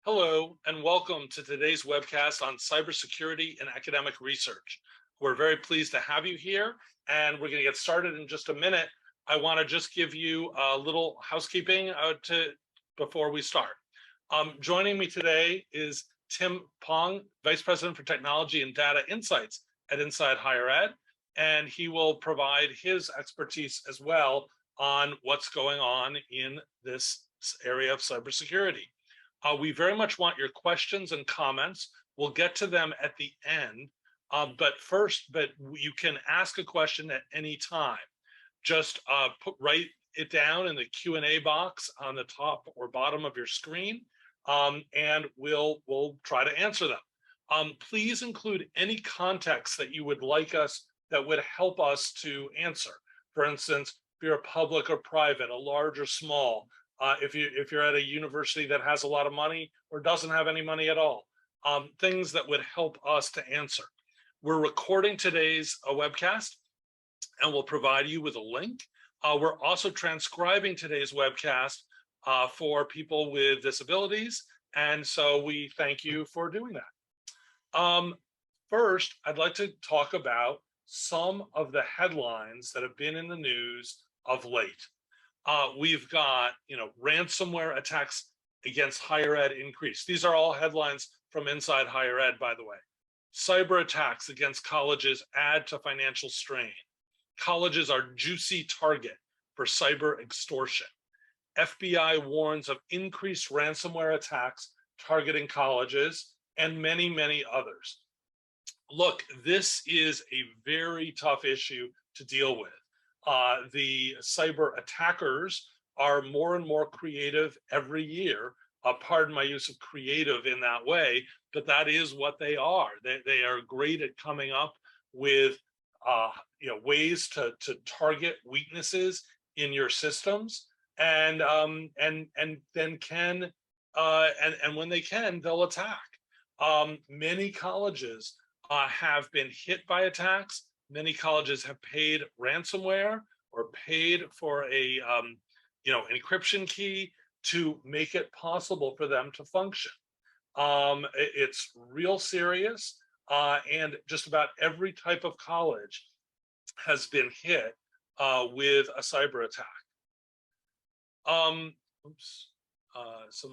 Hello, and welcome to today's webcast on cybersecurity and academic research. We're very pleased to have you here, and we're going to get started in just a minute. I want to just give you a little housekeeping before we start. Joining me today is Tim Pong, Vice President for Technology and Data Insights at Inside Higher Ed, and he will provide his expertise as well on what's going on in this area of cybersecurity. We very much want your questions and comments. We'll get to them at the end, but you can ask a question at any time. Just write it down in the Q&A box on the top or bottom of your screen, and we'll try to answer them. Please include any context that you would like us, that would help us to answer. For instance, if you're a public or private, a large or small, if you're at a university that has a lot of money or doesn't have any money at all, things that would help us to answer. We're recording today's webcast, and we'll provide you with a link. We're also transcribing today's webcast for people with disabilities, and so we thank you for doing that. First, I'd like to talk about some of the headlines that have been in the news of late. We've got, ransomware attacks against higher ed increase. These are all headlines from Inside Higher Ed, by the way. Cyber attacks against colleges add to financial strain. Colleges are juicy target for cyber extortion. FBI warns of increased ransomware attacks targeting colleges, and many, many others. Look, this is a very tough issue to deal with. The cyber attackers are more and more creative every year. Pardon my use of creative in that way, but that is what they are. They are great at coming up with ways to target weaknesses in your systems, and then can and when they can, they'll attack. Many colleges have been hit by attacks. Many colleges have paid ransomware or paid for a encryption key to make it possible for them to function. It's real serious, and just about every type of college has been hit with a cyber attack. Some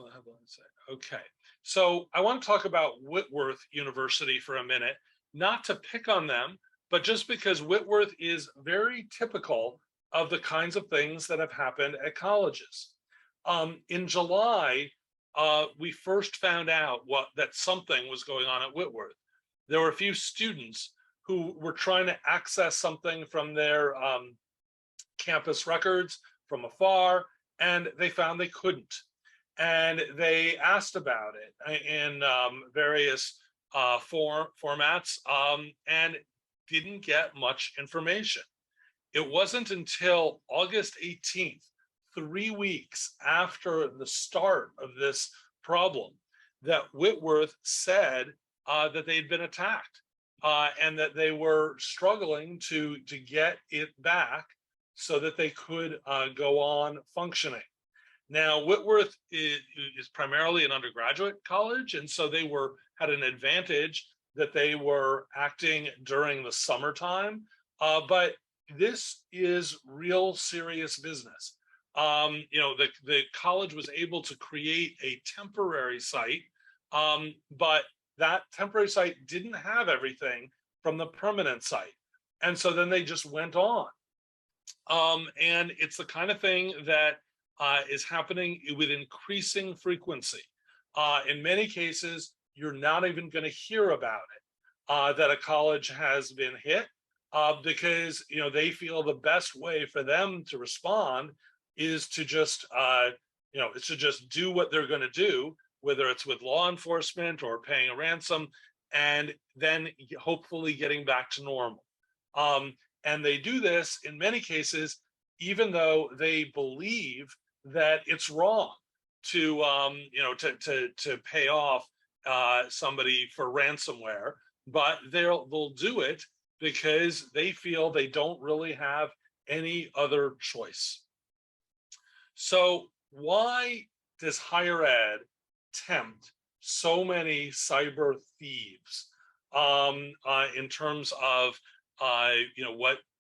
of the headlines say, okay. So I want to talk about Whitworth University for a minute, not to pick on them, but just because Whitworth is very typical of the kinds of things that have happened at colleges. In July, we first found out that something was going on at Whitworth. There were a few students who were trying to access something from their campus records from afar, and they found they couldn't. And they asked about it in various formats, and didn't get much information. It wasn't until August 18th, 3 weeks after the start of this problem, that Whitworth said that they'd been attacked, and that they were struggling to get it back so that they could go on functioning. Now, Whitworth is primarily an undergraduate college, and so they had an advantage that they were acting during the summertime, but this is real serious business. The college was able to create a temporary site, but that temporary site didn't have everything from the permanent site. And so then they just went on. And it's the kind of thing that is happening with increasing frequency. In many cases, you're not even going to hear about it, that a college has been hit, because they feel the best way for them to respond is to just do what they're going to do, whether it's with law enforcement or paying a ransom, and then hopefully getting back to normal. And they do this in many cases, even though they believe that it's wrong to pay off somebody for ransomware, but they'll do it because they feel they don't really have any other choice. So why does higher ed tempt so many cyber thieves in terms of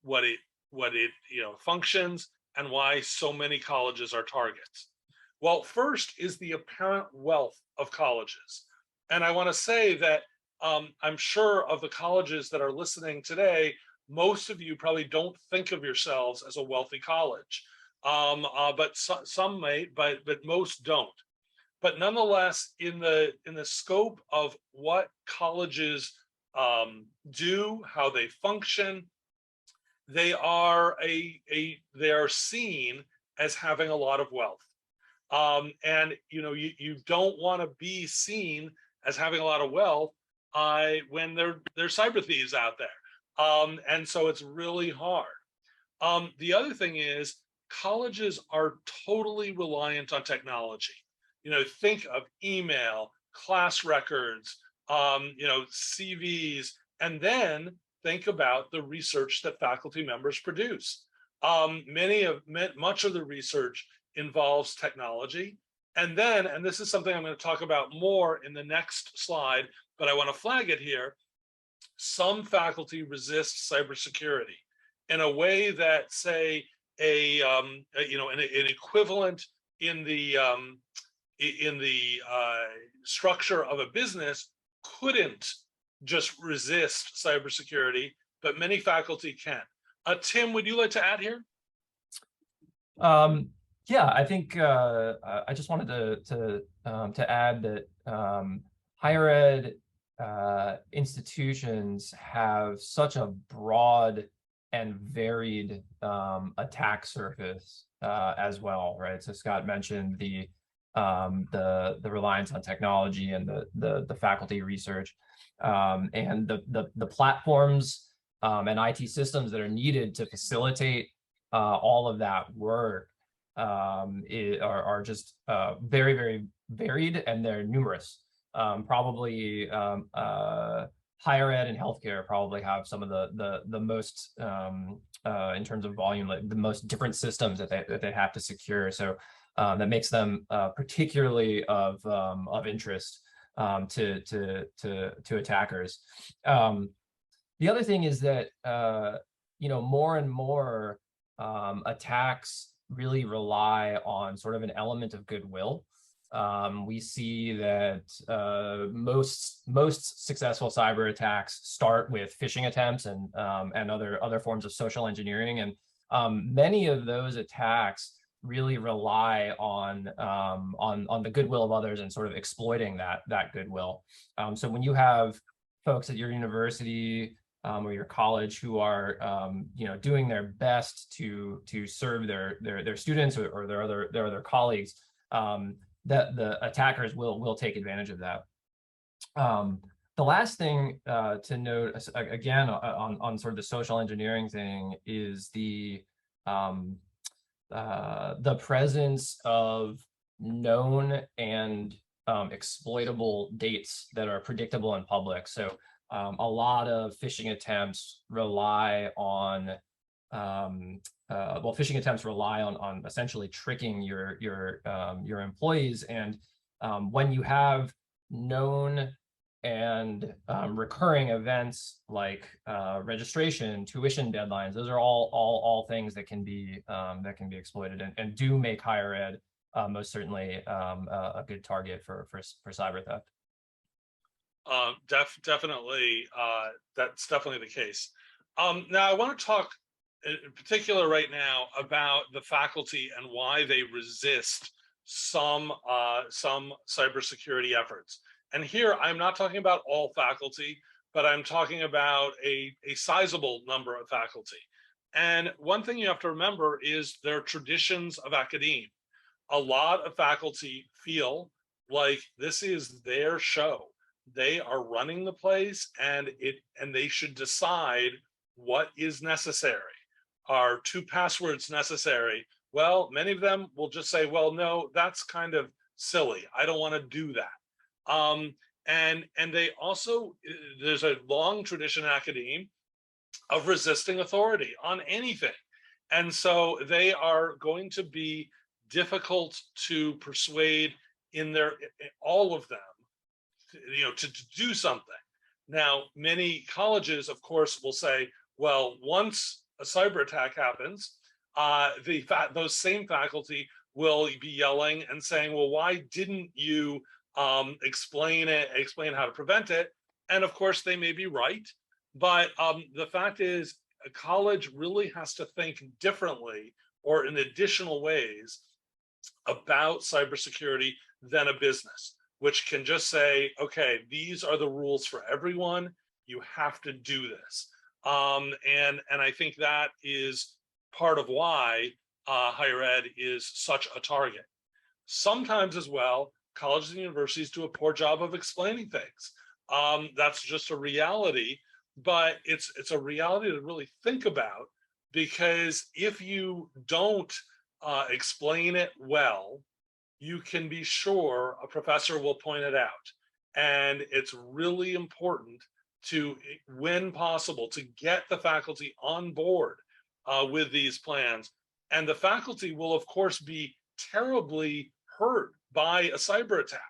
what it functions, and why so many colleges are targets? Well, first is the apparent wealth of colleges. And I want to say that I'm sure of the colleges that are listening today, most of you probably don't think of yourselves as a wealthy college. But some may, but most don't. But nonetheless, in the scope of what colleges do, how they function, they are they are seen as having a lot of wealth. And you don't want to be seen as having a lot of wealth when there's cyber thieves out there. And so it's really hard. The other thing is colleges are totally reliant on technology. Think of email, class records, CVs, and then think about the research that faculty members produce. Much of the research involves technology. And this is something I'm going to talk about more in the next slide, but I want to flag it here. Some faculty resist cybersecurity in a way that, say, an equivalent in the structure of a business couldn't just resist cybersecurity, but many faculty can. Tim, would you like to add here? Yeah, I think I just wanted to add that higher ed institutions have such a broad and varied attack surface as well, right? So Scott mentioned the reliance on technology and the faculty research and the platforms and IT systems that are needed to facilitate all of that work are just very, very varied, and they're numerous. Probably higher ed and healthcare probably have some of the most in terms of volume, like the most different systems that they have to secure. So that makes them particularly of interest to attackers. The other thing is that more and more attacks really rely on sort of an element of goodwill. We see that most successful cyber attacks start with phishing attempts and other forms of social engineering, and many of those attacks really rely on the goodwill of others and sort of exploiting that goodwill. So when you have folks at your university or your college who are doing their best to serve their students or their other colleagues, that the attackers will take advantage of that. The last thing to note, again, on sort of the social engineering thing, is the presence of known and exploitable dates that are predictable in public. So a lot of phishing attempts rely on essentially tricking your employees. And when you have known and recurring events like registration, tuition deadlines, those are all things that can be exploited and do make higher ed most certainly a good target for cyber theft. Definitely, that's definitely the case. Now, I want to talk in particular right now about the faculty and why they resist some cybersecurity efforts. And here, I'm not talking about all faculty, but I'm talking about a sizable number of faculty. And one thing you have to remember is their traditions of academia. A lot of faculty feel like this is their show. They are running the place, and they should decide what is necessary. Are 2 passwords necessary? Well, many of them will just say, well, no, that's kind of silly. I don't want to do that. And they also, there's a long tradition in academia of resisting authority on anything. And so they are going to be difficult to persuade in their all of them, to do something. Now, many colleges, of course, will say, well, once a cyber attack happens, those same faculty will be yelling and saying, well, why didn't you explain how to prevent it? And of course, they may be right. But the fact is, a college really has to think differently or in additional ways about cybersecurity than a business, which can just say, okay, these are the rules for everyone. You have to do this. And I think that is part of why higher ed is such a target. Sometimes as well, colleges and universities do a poor job of explaining things. That's just a reality, but it's a reality to really think about, because if you don't explain it well, you can be sure a professor will point it out. And it's really important to, when possible, to get the faculty on board with these plans. And the faculty will, of course, be terribly hurt by a cyber attack.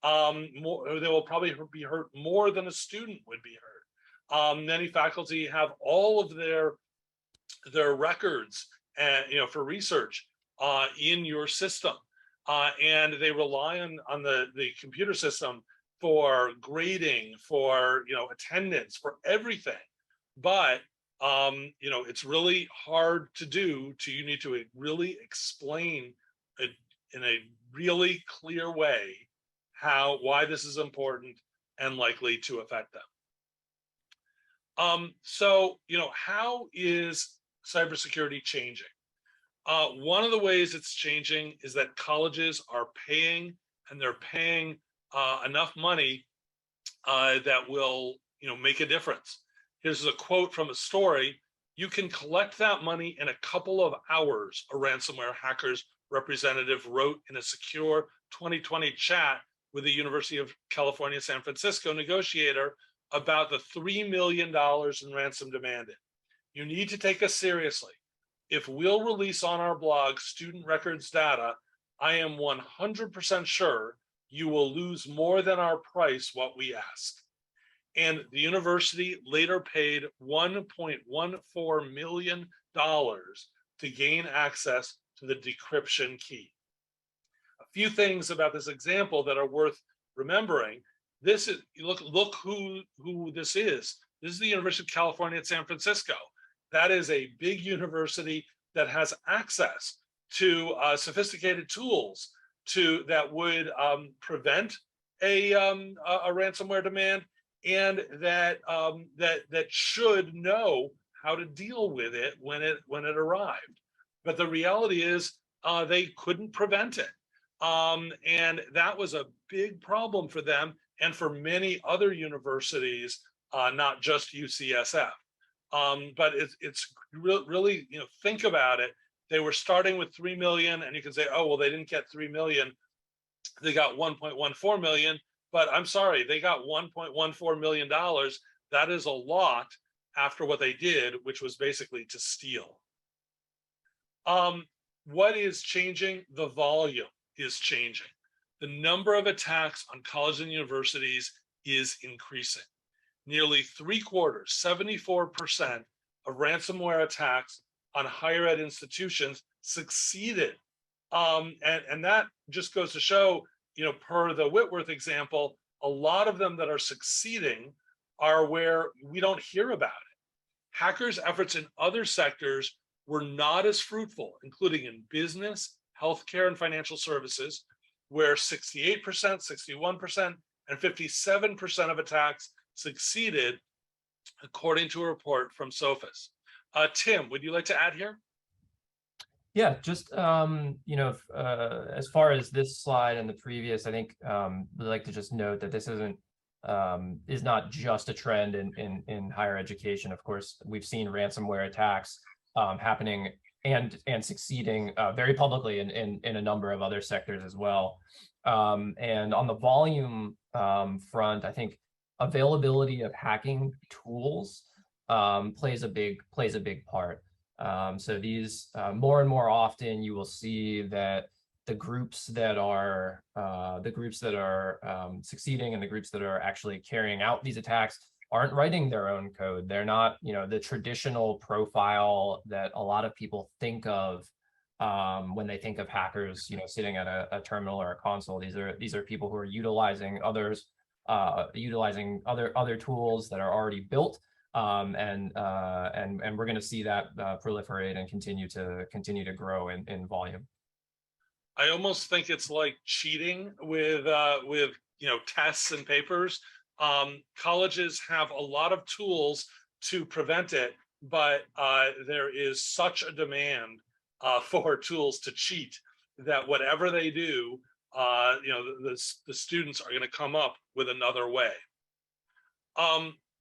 They will probably be hurt more than a student would be hurt. Many faculty have all of their records, and for research in your system, and they rely on the computer system for grading, for attendance, for everything. But it's really hard to do. You need to really explain it in a really clear way why this is important and likely to affect them. So how is cybersecurity changing? One of the ways it's changing is that colleges are paying, and they're paying enough money that will make a difference. Here's a quote from a story. You can collect that money in a couple of hours, a ransomware hacker's representative wrote in a secure 2020 chat with the University of California, San Francisco negotiator about the $3 million in ransom demanded. You need to take us seriously. If we'll release on our blog student records data, I am 100% sure you will lose more than our price what we ask. And the university later paid $1.14 million to gain access to the decryption key. A few things about this example that are worth remembering. This is, look who this is. This is the University of California at San Francisco. That is a big university that has access to sophisticated tools that would prevent a ransomware demand, and that should know how to deal with it when it arrived. But the reality is they couldn't prevent it, and that was a big problem for them and for many other universities, not just UCSF. But it's really, think about it. They were starting with 3 million, and you can say, oh, well, they didn't get 3 million. They got 1.14 million, but I'm sorry, they got $1.14 million. That is a lot after what they did, which was basically to steal. What is changing? The volume is changing. The number of attacks on colleges and universities is increasing. Nearly 3/4, 74% of ransomware attacks on higher ed institutions succeeded. And that just goes to show, per the Whitworth example, a lot of them that are succeeding are where we don't hear about it. Hackers' efforts in other sectors were not as fruitful, including in business, healthcare, and financial services, where 68%, 61%, and 57% of attacks succeeded, according to a report from Sophos. Tim, would you like to add here? Yeah, just as far as this slide and the previous, I think we'd like to just note that this is not just a trend in higher education. Of course, we've seen ransomware attacks happening and succeeding very publicly in a number of other sectors as well. And on the volume front, I think availability of hacking tools plays a big part. So these more and more often you will see that the groups that are succeeding and the groups that are actually carrying out these attacks aren't writing their own code. They're not, the traditional profile that a lot of people think of when they think of hackers, sitting at a terminal or a console. These are people who are utilizing other tools that are already built, and we're going to see that proliferate and continue to grow in volume. I almost think it's like cheating with tests and papers. Colleges have a lot of tools to prevent it, but there is such a demand for tools to cheat that whatever they do, the students are going to come up with another way.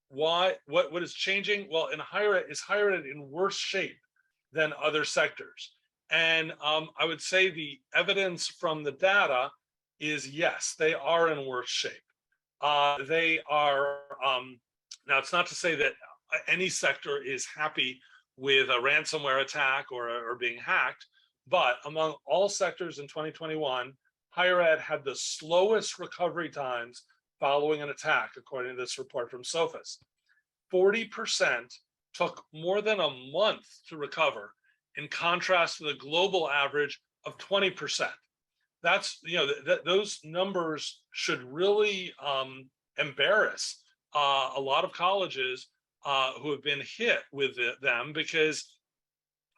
What is changing? Well, in higher ed, is higher ed in worse shape than other sectors? And I would say the evidence from the data is yes, they are in worse shape. They are, now it's not to say that any sector is happy with a ransomware attack or being hacked, but among all sectors in 2021, higher ed had the slowest recovery times following an attack, according to this report from Sophos. 40% took more than a month to recover, in contrast to the global average of 20%. That's, those numbers should really embarrass a lot of colleges who have been hit with them, because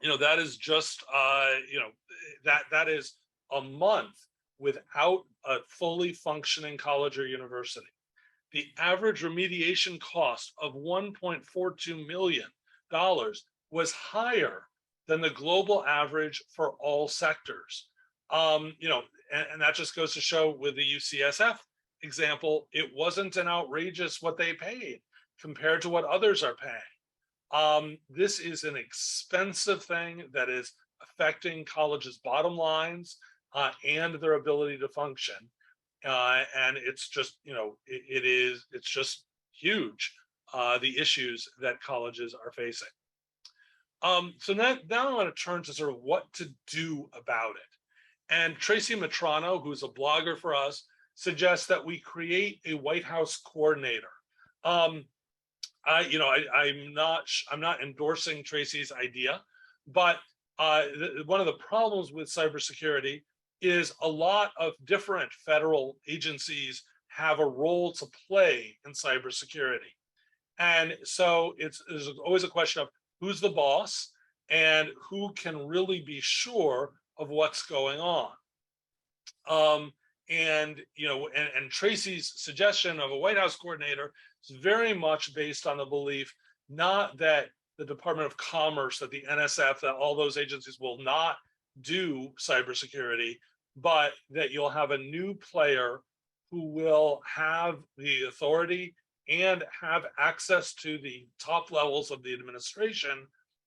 that is just that is a month without a fully functioning college or university. The average remediation cost of $1.42 million was higher than the global average for all sectors. And that just goes to show with the UCSF example, it wasn't an outrageous what they paid compared to what others are paying. This is an expensive thing that is affecting colleges' bottom lines and their ability to function. And it's just, it's just huge, the issues that colleges are facing. So now I want to turn to sort of what to do about it. And Tracy Matrano, who's a blogger for us, suggests that we create a White House coordinator. I'm not endorsing Tracy's idea, but one of the problems with cybersecurity is a lot of different federal agencies have a role to play in cybersecurity. And so there's always a question of who's the boss and who can really be sure of what's going on. And Tracy's suggestion of a White House coordinator is very much based on the belief, not that the Department of Commerce, that the NSF, that all those agencies will not do cybersecurity, but that you'll have a new player who will have the authority and have access to the top levels of the administration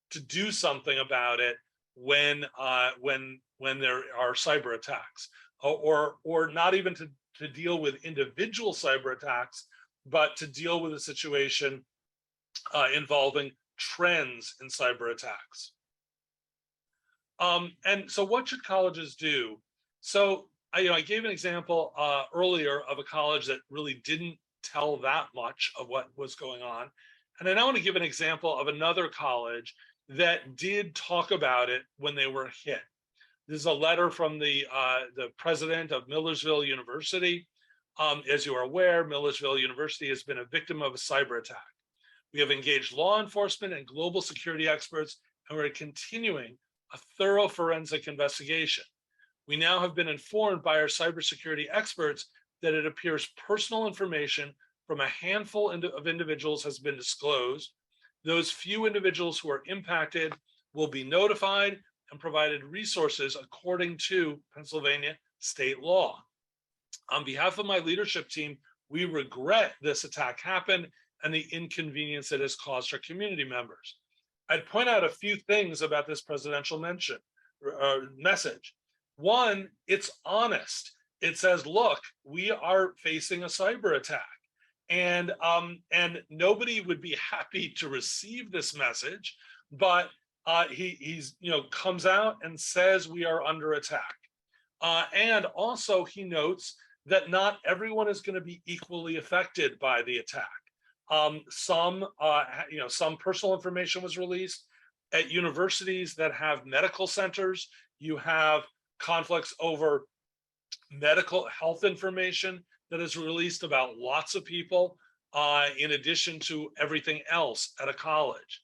to do something about it when there are cyber attacks, or not even to deal with individual cyber attacks, but to deal with a situation involving trends in cyber attacks. And so what should colleges do? So I gave an example earlier of a college that really didn't tell that much of what was going on. And I now want to give an example of another college that did talk about it when they were hit. This is a letter from the president of Millersville University. As you are aware, Millersville University has been a victim of a cyber attack. We have engaged law enforcement and global security experts, and we're continuing a thorough forensic investigation. We now have been informed by our cybersecurity experts that it appears personal information from a handful of individuals has been disclosed. Those few individuals who are impacted will be notified and provided resources according to Pennsylvania state law. On behalf of my leadership team, we regret this attack happened and the inconvenience it has caused our community members. I'd point out a few things about this presidential message. One, it's honest. It says, look, we are facing a cyber attack. and nobody would be happy to receive this message, but he's comes out and says we are under attack. And also he notes that not everyone is going to be equally affected by the attack. Some personal information was released at universities that have medical centers. You have conflicts over medical health information that is released about lots of people, in addition to everything else at a college.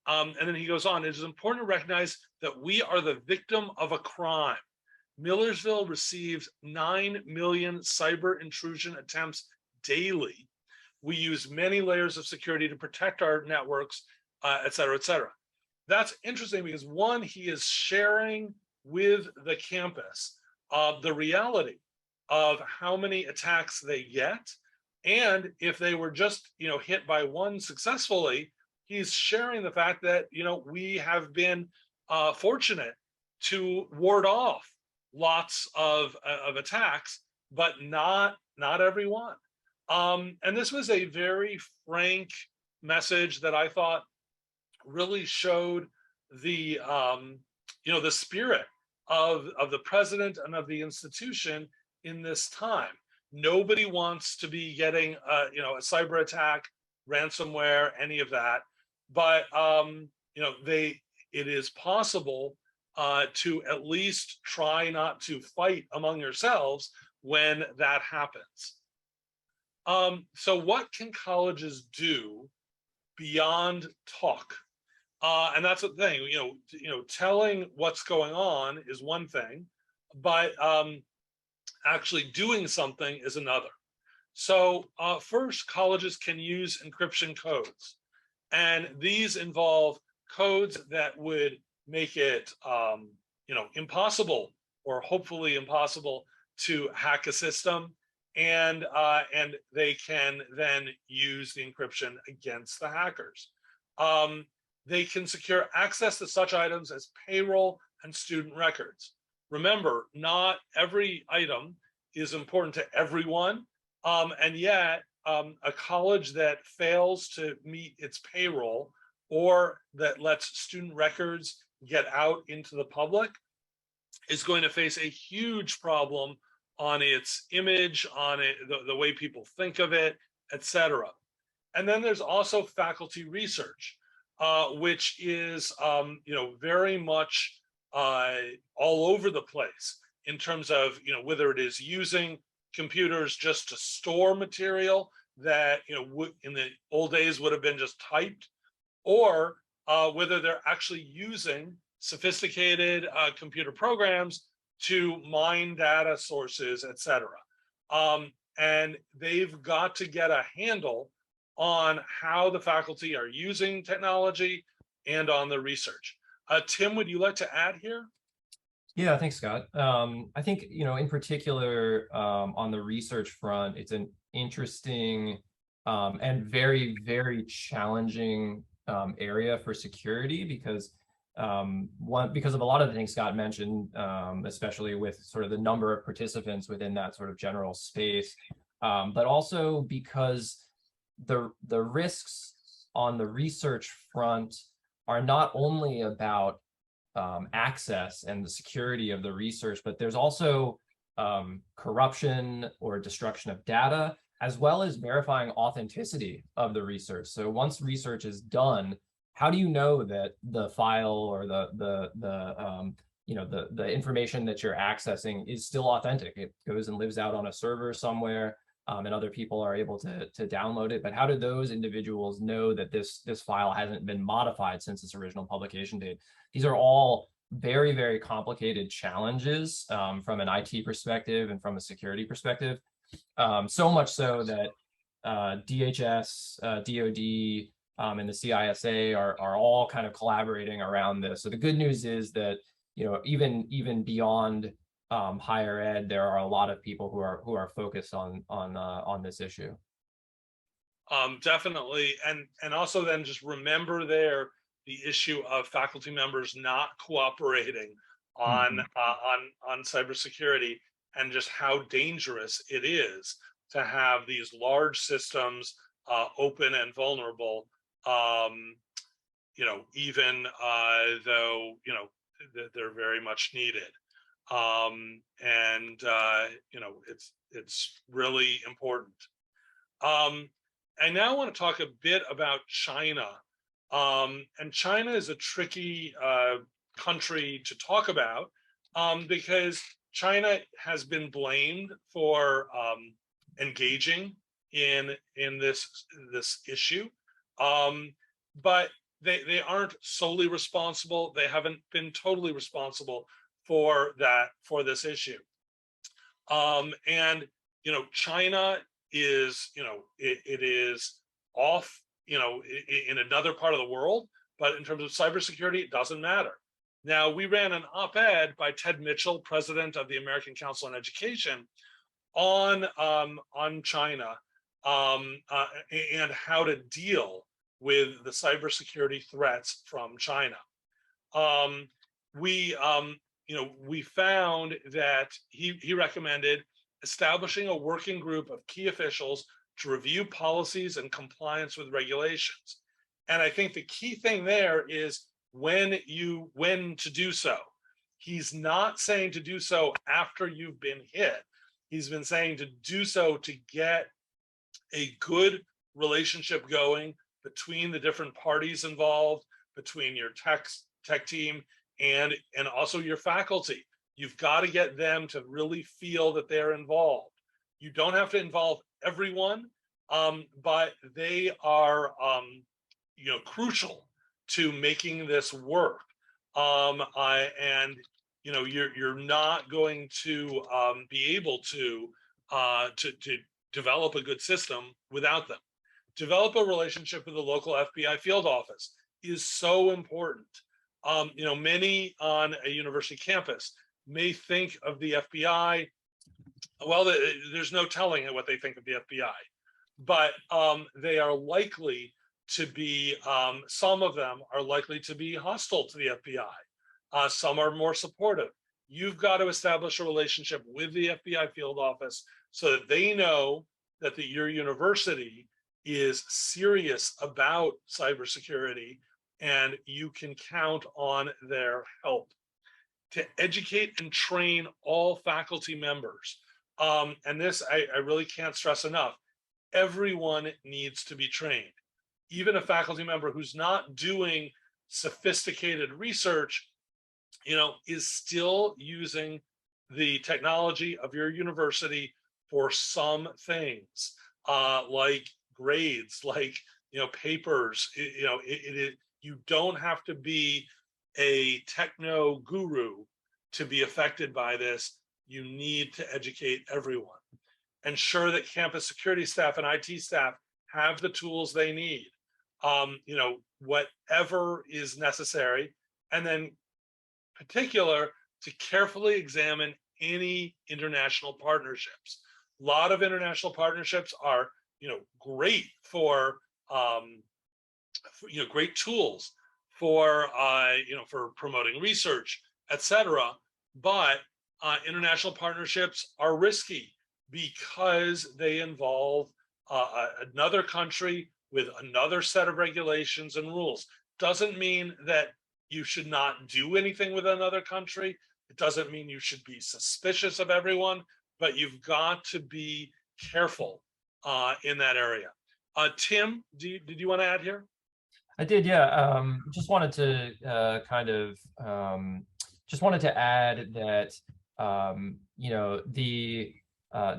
And then he goes on, it is important to recognize that we are the victim of a crime. Millersville receives 9 million cyber intrusion attempts daily. We use many layers of security to protect our networks, et cetera, et cetera. That's interesting because one, he is sharing with the campus the reality of how many attacks they get. And if they were just, hit by one successfully, he's sharing the fact that, we have been fortunate to ward off lots of attacks, but not everyone. And this was a very frank message that I thought really showed the the spirit of the president and of the institution in this time. Nobody wants to be getting a cyber attack, ransomware, any of that, but it is possible to at least try not to fight among yourselves when that happens. So what can colleges do beyond talk? And that's the thing, telling what's going on is one thing, but actually doing something is another. So first, colleges can use encryption codes, and these involve codes that would make it impossible, or hopefully impossible, to hack a system, and they can then use the encryption against the hackers. They can secure access to such items as payroll and student records. Remember, not every item is important to everyone, and yet a college that fails to meet its payroll, or that lets student records get out into the public, is going to face a huge problem on its image, on it, the way people think of it, etc. And then there's also faculty research, which is very much all over the place in terms of whether it is using computers just to store material that in the old days would have been just typed, or whether they're actually using sophisticated computer programs to mine data sources, etc. And they've got to get a handle on how the faculty are using technology and on the research. Tim, would you like to add here? Yeah, thanks, Scott. I think, in particular, on the research front, it's an interesting and very, very challenging area for security, because because of a lot of the things Scott mentioned, especially with sort of the number of participants within that sort of general space, but also because the risks on the research front are not only about access and the security of the research, but there's also corruption or destruction of data, as well as verifying authenticity of the research. So once research is done, how do you know that the file or the information that you're accessing is still authentic? It goes and lives out on a server somewhere, and other people are able to download it. But how do those individuals know that this file hasn't been modified since its original publication date? These are all very, very complicated challenges from an IT perspective and from a security perspective. So much so that DHS, DoD, and the CISA are all kind of collaborating around this. So the good news is that even beyond higher ed, there are a lot of people who are focused on this issue. Definitely, and also then just remember the issue of faculty members not cooperating on cybersecurity, and just how dangerous it is to have these large systems open and vulnerable, even though, they're very much needed. It's really important. I now want to talk a bit about China. And China is a tricky country to talk about because China has been blamed for engaging in this issue, but they aren't solely responsible. They haven't been totally responsible for this issue. China is, it is off, in another part of the world, but in terms of cybersecurity, it doesn't matter. Now, we ran an op-ed by Ted Mitchell, president of the American Council on Education, on China and how to deal with the cybersecurity threats from China. We found that he recommended establishing a working group of key officials to review policies and compliance with regulations. And I think the key thing there is when to do so. He's not saying to do so after you've been hit. He's been saying to do so to get a good relationship going between the different parties involved, between your tech team and also your faculty. You've got to get them to really feel that they're involved. You don't have to involve everyone, but they are crucial to making this work. You're not going to be able to develop a good system without them. Develop a relationship with the local FBI field office is so important. Many on a university campus may think of the FBI, well, there's no telling what they think of the FBI, but they are likely to be, some of them are likely to be hostile to the FBI. Some are more supportive. You've got to establish a relationship with the FBI field office so that they know that your university is serious about cybersecurity and you can count on their help. To educate and train all faculty members. And this, I really can't stress enough. Everyone needs to be trained. Even a faculty member who's not doing sophisticated research, is still using the technology of your university for some things, like grades, like, papers. You don't have to be a techno guru to be affected by this. You need to educate everyone. Ensure that campus security staff and IT staff have the tools they need, whatever is necessary. And then particular to carefully examine any international partnerships. A lot of international partnerships are, great for great tools for promoting research, etc. But international partnerships are risky because they involve another country with another set of regulations and rules. Doesn't mean that you should not do anything with another country. It doesn't mean you should be suspicious of everyone, but you've got to be careful in that area. Tim, did you want to add here? I did, yeah. Just wanted to just wanted to add that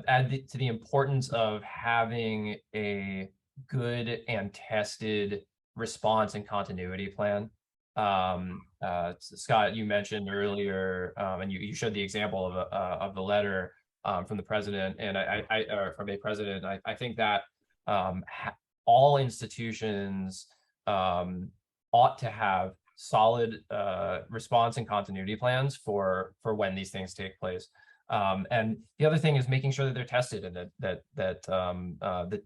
add to the importance of having a good and tested response and continuity plan. Scott, you mentioned earlier, and you showed the example of the letter from the president, and from a president. I think that all institutions ought to have solid response and continuity plans for when these things take place. And the other thing is making sure that they're tested and that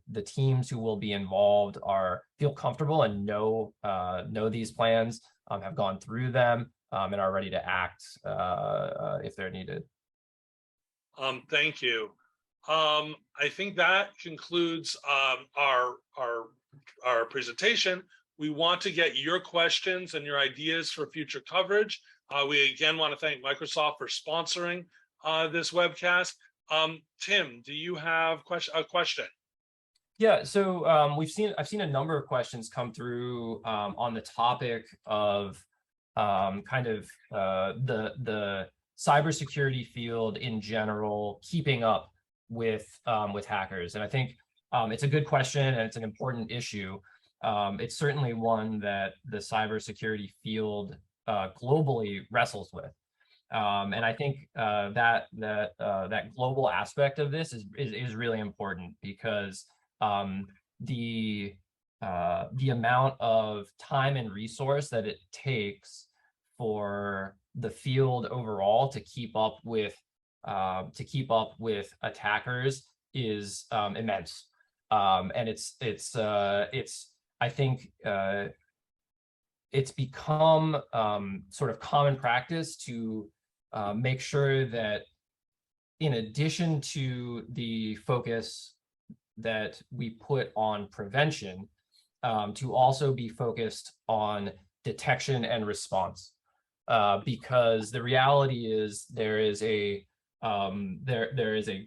the teams who will be involved feel comfortable and know these plans, have gone through them, and are ready to act if they're needed. Thank you. I think that concludes our presentation. We want to get your questions and your ideas for future coverage. We again want to thank Microsoft for sponsoring this webcast. Tim, do you have a question? Yeah, so I've seen a number of questions come through on the topic of the cybersecurity field in general, keeping up with hackers. And I think it's a good question and it's an important issue. It's certainly one that the cybersecurity field globally wrestles with. And I think that global aspect of this is really important because the amount of time and resource that it takes for the field overall to keep up with attackers is immense. And it's I think it's become sort of common practice to make sure that in addition to the focus that we put on prevention, to also be focused on detection and response. Because the reality is there is a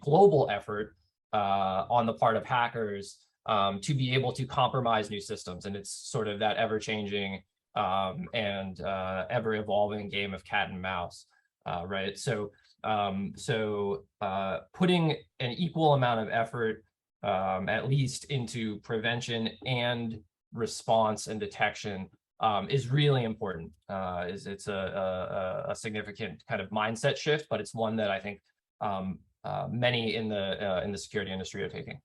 global effort on the part of hackers to be able to compromise new systems. And it's sort of that ever-changing and ever-evolving game of cat and mouse, right? So putting an equal amount of effort at least into prevention and response and detection is really important. It's a significant kind of mindset shift, but it's one that I think many in the security industry are taking.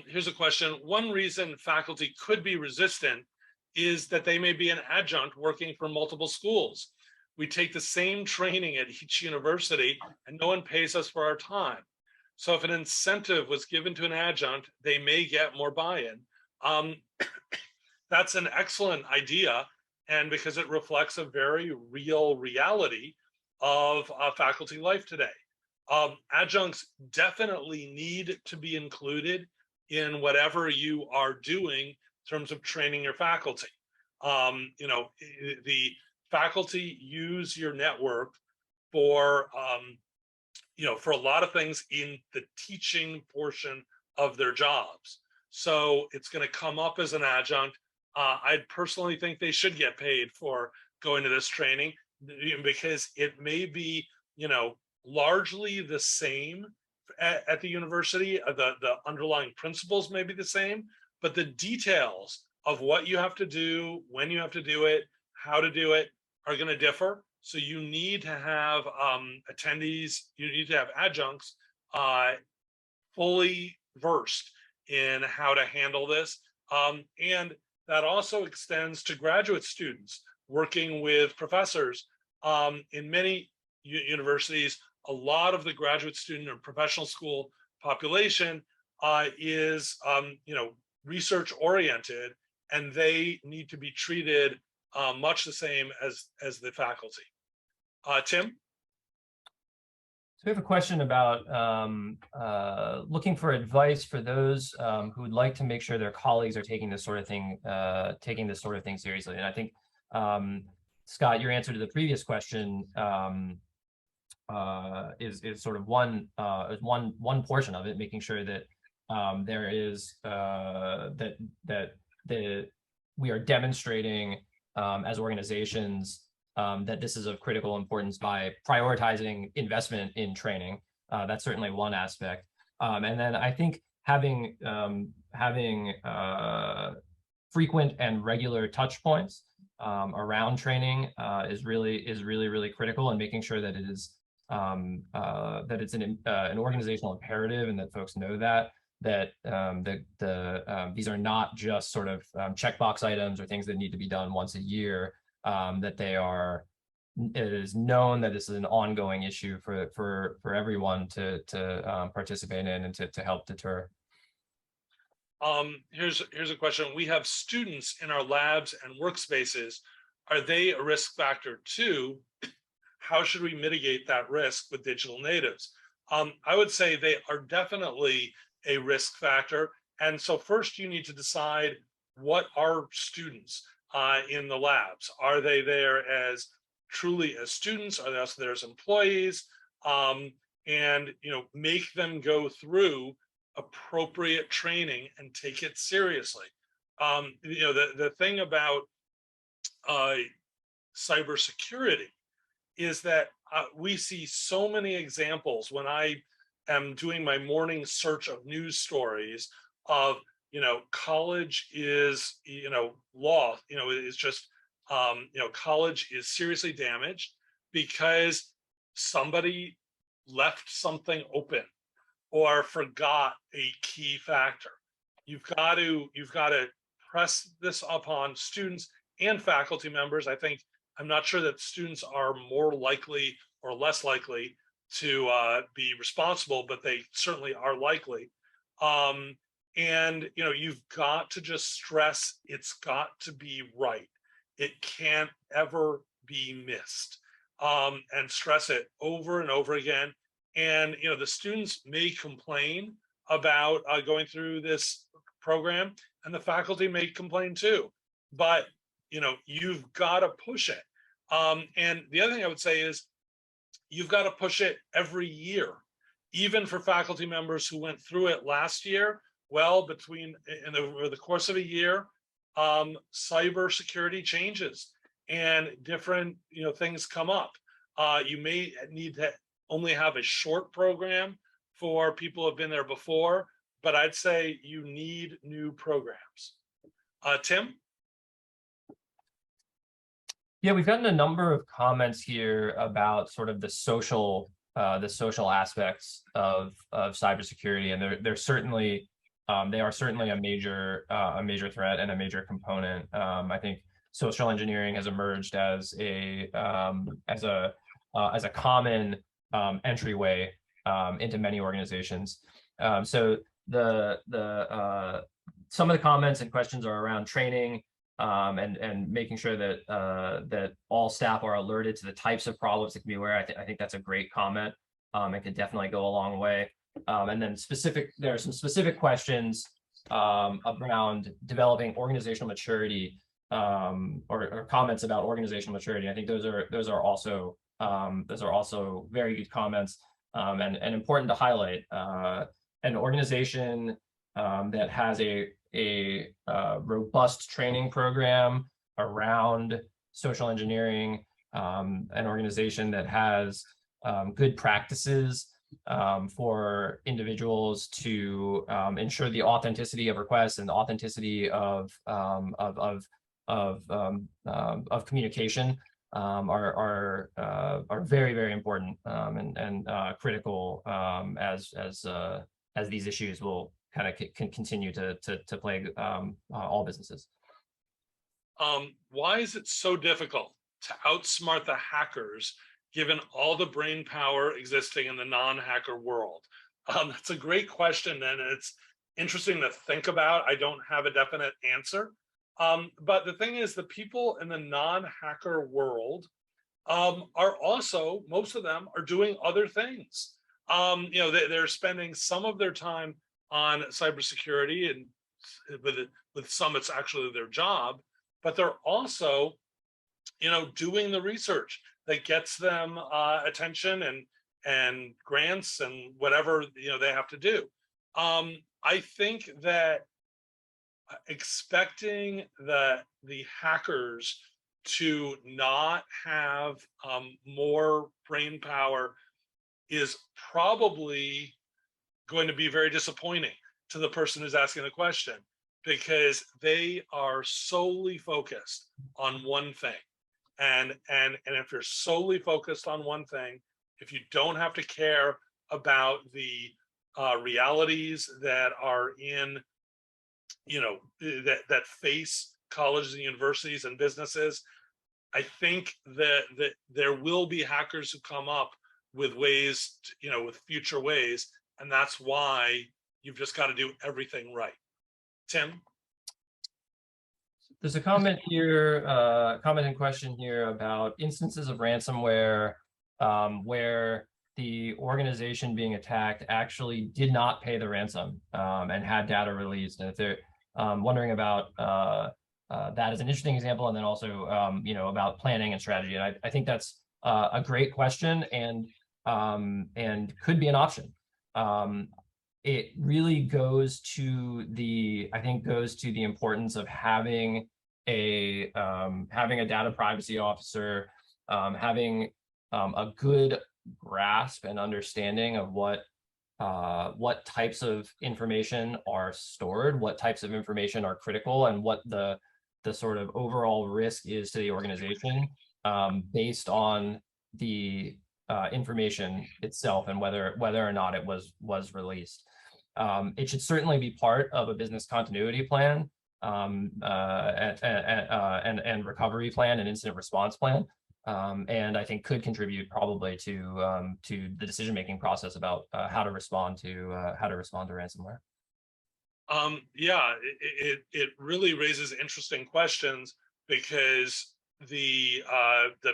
Here's a question. One reason faculty could be resistant is that they may be an adjunct working for multiple schools. We take the same training at each university and no one pays us for our time. So if an incentive was given to an adjunct, they may get more buy-in. That's an excellent idea, and because it reflects a very real reality of faculty life today. Adjuncts definitely need to be included in whatever you are doing in terms of training your faculty. The faculty use your network for for a lot of things in the teaching portion of their jobs. So it's going to come up as an adjunct. I personally think they should get paid for going to this training because it may be, largely the same at the university. The underlying principles may be the same, but the details of what you have to do, when you have to do it, how to do it are going to differ. So you need to have attendees, you need to have adjuncts fully versed in how to handle this. And that also extends to graduate students working with professors. In many universities, a lot of the graduate student or professional school population is research oriented, and they need to be treated much the same as the faculty. Tim? So we have a question about looking for advice for those who would like to make sure their colleagues are taking this sort of thing seriously. And I think, Scott, your answer to the previous question is sort of one portion of it, making sure that there is that we are demonstrating as organizations that this is of critical importance by prioritizing investment in training. That's certainly one aspect. And then I think having frequent and regular touch points around training is really critical, and making sure that it is that it's an organizational imperative, and that folks know that these are not just sort of checkbox items or things that need to be done once a year. That it is known that this is an ongoing issue for everyone to participate in and to help deter. Here's a question. We have students in our labs and workspaces. Are they a risk factor too? How should we mitigate that risk with digital natives? I would say they are definitely a risk factor. And so first you need to decide, what are students in the labs? Are they there as truly as students? Are they also there as employees? And make them go through appropriate training and take it seriously. The thing about uh, cybersecurity is that we see so many examples when I am doing my morning search of news stories of, college is, law, is just, college is seriously damaged because somebody left something open or forgot a key factor. You've got to press this upon students and faculty members. I'm not sure that students are more likely or less likely to be responsible, but they certainly are likely. And you've got to just stress, it's got to be right. It can't ever be missed. And stress it over and over again. And the students may complain about going through this program, and the faculty may complain too. But you've got to push it. And the other thing I would say is, you've got to push it every year, even for faculty members who went through it last year. Well, over the course of a year, cybersecurity changes and different things come up. You may need to only have a short program for people who have been there before, but I'd say you need new programs. Tim? Yeah, we've gotten a number of comments here about sort of the social aspects of cybersecurity, and they're certainly they are certainly a major threat and a major component. I think social engineering has emerged as a common entryway into many organizations. So some of the comments and questions are around training, and making sure that that all staff are alerted to the types of problems that can be aware. I think that's a great comment. It could definitely go a long way. And then there are some specific questions around developing organizational maturity, or comments about organizational maturity. I think those are also very good comments, and important to highlight. An organization that has a robust training program around social engineering, an organization that has good practices for individuals to ensure the authenticity of requests and the authenticity of communication are very, very important, and critical, as these issues will kind of can continue to plague all businesses. Why is it so difficult to outsmart the hackers, given all the brain power existing in the non-hacker world? That's a great question, and it's interesting to think about. I don't have a definite answer. But the thing is, the people in the non-hacker world are also, most of them are doing other things. They're spending some of their time on cybersecurity, and with some it's actually their job, but they're also doing the research that gets them attention and grants and whatever they have to do. I think that expecting the hackers to not have more brain power is probably going to be very disappointing to the person who's asking the question, because they are solely focused on one thing. And if you're solely focused on one thing, if you don't have to care about the realities that are in, that face colleges and universities and businesses, I think that there will be hackers who come up with ways, with future ways, and that's why you've just got to do everything right. Tim? There's a comment here, comment and question here about instances of ransomware where the organization being attacked actually did not pay the ransom and had data released. And if they're wondering about that as an interesting example, and then also about planning and strategy. And I think that's a great question and could be an option. It really goes to the importance of having a data privacy officer, having a good grasp and understanding of what types of information are stored, what types of information are critical, and what the sort of overall risk is to the organization based on the information itself and whether or not it was released. It should certainly be part of a business continuity plan and recovery plan and incident response plan. And I think could contribute probably to the decision-making process about how to respond to ransomware. Yeah, it really raises interesting questions because the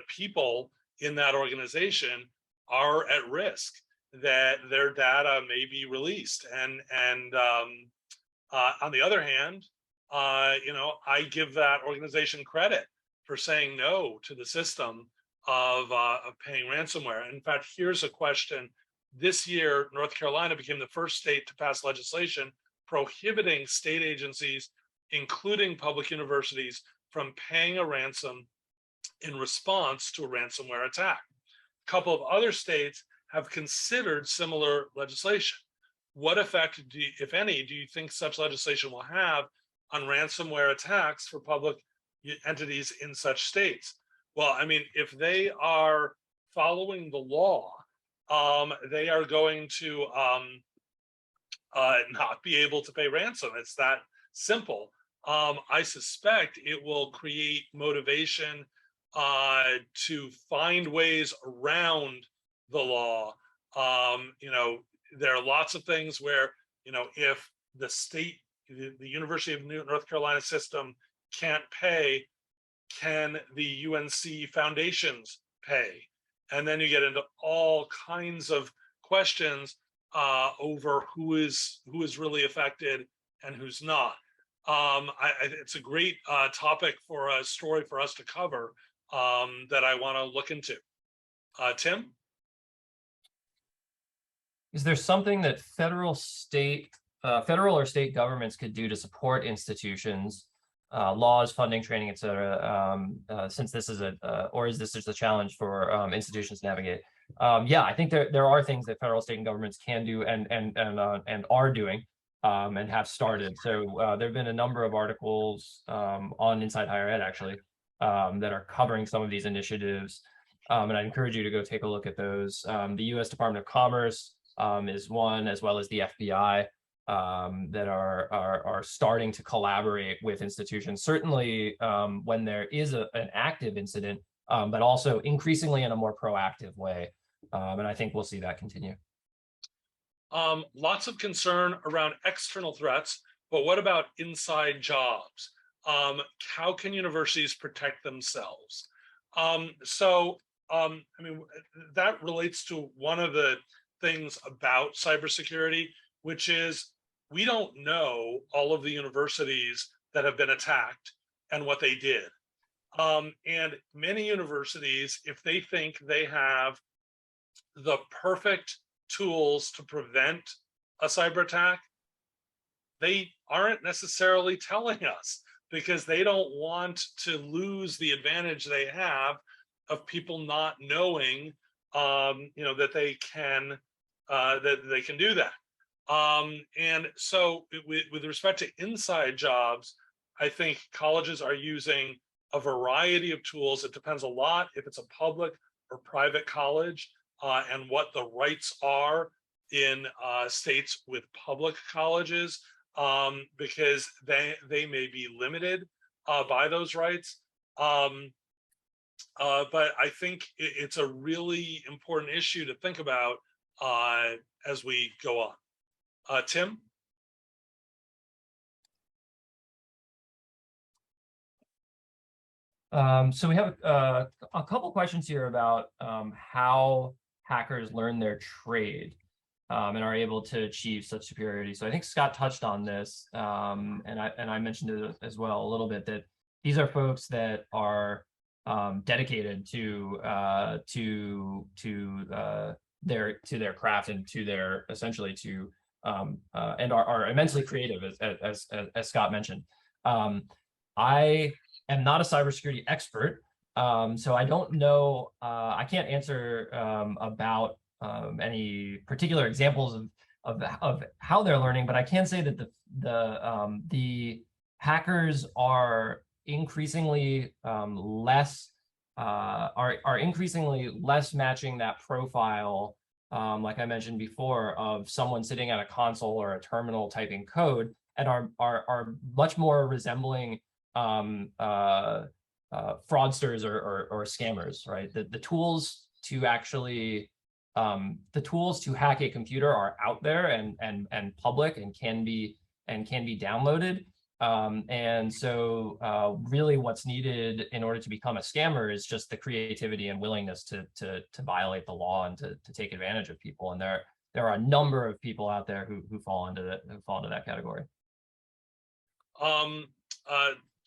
people in that organization are at risk that their data may be released, and on the other hand, I give that organization credit for saying no to the system of paying ransomware. In fact, here's a question. This year, North Carolina became the first state to pass legislation prohibiting state agencies, including public universities, from paying a ransom in response to a ransomware attack. A couple of other states have considered similar legislation. What effect, if any, do you think such legislation will have on ransomware attacks for public entities in such states? Well, I mean, if they are following the law, they are going to not be able to pay ransom. It's that simple. I suspect it will create motivation to find ways around the law. There are lots of things where, if the state, the University of North Carolina system can't pay, can the UNC foundations pay? And then you get into all kinds of questions over who is really affected and who's not. It's a great topic for a story for us to cover that I want to look into. Tim? Is there something that federal or state governments could do to support institutions, laws, funding, training, et cetera, since this is or is this just a challenge for institutions to navigate? Yeah, I think there are things that federal, state, and governments can do and are doing and have started. So there have been a number of articles on Inside Higher Ed, actually, that are covering some of these initiatives. And I encourage you to go take a look at those. The U.S. Department of Commerce is one, as well as the FBI, that are starting to collaborate with institutions, certainly when there is an active incident, but also increasingly in a more proactive way. And I think we'll see that continue. Lots of concern around external threats, but what about inside jobs? How can universities protect themselves? I mean, that relates to one of the things about cybersecurity, which is we don't know all of the universities that have been attacked and what they did. And many universities, if they think they have the perfect tools to prevent a cyber attack, they aren't necessarily telling us because they don't want to lose the advantage they have of people not knowing, that they can do that. And so with respect to inside jobs, I think colleges are using a variety of tools. It depends a lot if it's a public or private college and what the rights are in states with public colleges, because they may be limited by those rights. But I think it's a really important issue to think about as we go on. Tim? So we have a couple questions here about how hackers learn their trade and are able to achieve such superiority. So I think Scott touched on this, and I mentioned it as well a little bit, that these are folks that are dedicated to their craft and to their essentially to and are immensely creative, as Scott mentioned. I am not a cybersecurity expert, so I don't know. I can't answer about any particular examples of how they're learning, but I can say that the hackers are increasingly less matching that profile, like I mentioned before, of someone sitting at a console or a terminal typing code, and are much more resembling fraudsters or scammers, right? The tools to actually the tools to hack a computer are out there and public and can be downloaded. And so really what's needed in order to become a scammer is just the creativity and willingness to violate the law and to take advantage of people. And there are a number of people out there who fall into that category.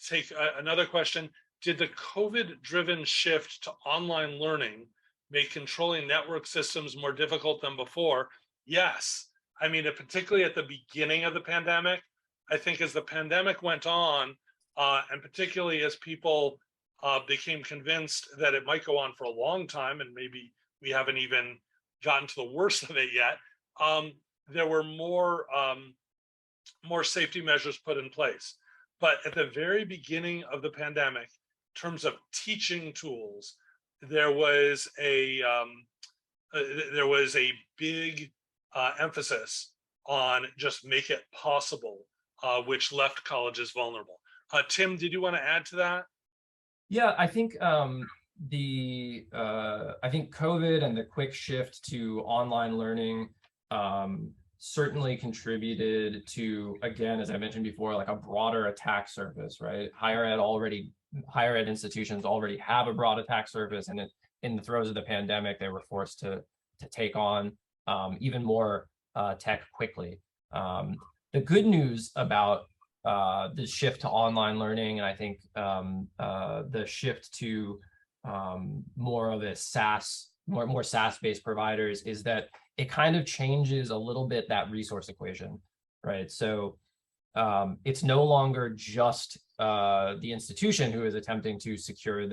Take another question. Did the COVID-driven shift to online learning make controlling network systems more difficult than before? Yes. I mean, particularly at the beginning of the pandemic. I think as the pandemic went on, and particularly as people became convinced that it might go on for a long time, and maybe we haven't even gotten to the worst of it yet, there were more safety measures put in place. But at the very beginning of the pandemic, in terms of teaching tools, there was a big emphasis on just make it possible, which left colleges vulnerable. Tim, did you want to add to that? Yeah, I think I think COVID and the quick shift to online learning certainly contributed to, again, as I mentioned before, like a broader attack surface, right? Higher ed institutions already have a broad attack surface, and in the throes of the pandemic, they were forced to take on even more tech quickly. The good news about the shift to online learning, and I think the shift to more of a SaaS, more SaaS-based providers, is that it kind of changes a little bit that resource equation, right? So it's no longer just the institution who is attempting to secure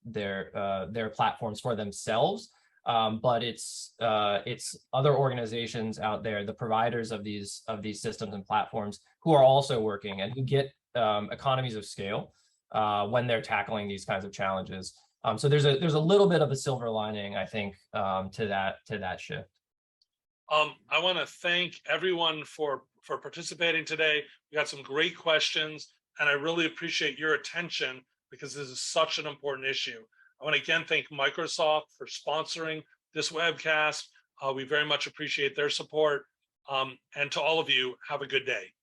their platforms for themselves, but it's other organizations out there, the providers of these systems and platforms, who are also working and who get economies of scale when they're tackling these kinds of challenges. So there's a little bit of a silver lining, I think, to that shift. I want to thank everyone for participating today. We got some great questions, and I really appreciate your attention because this is such an important issue. I want to again thank Microsoft for sponsoring this webcast. We very much appreciate their support. And to all of you, have a good day.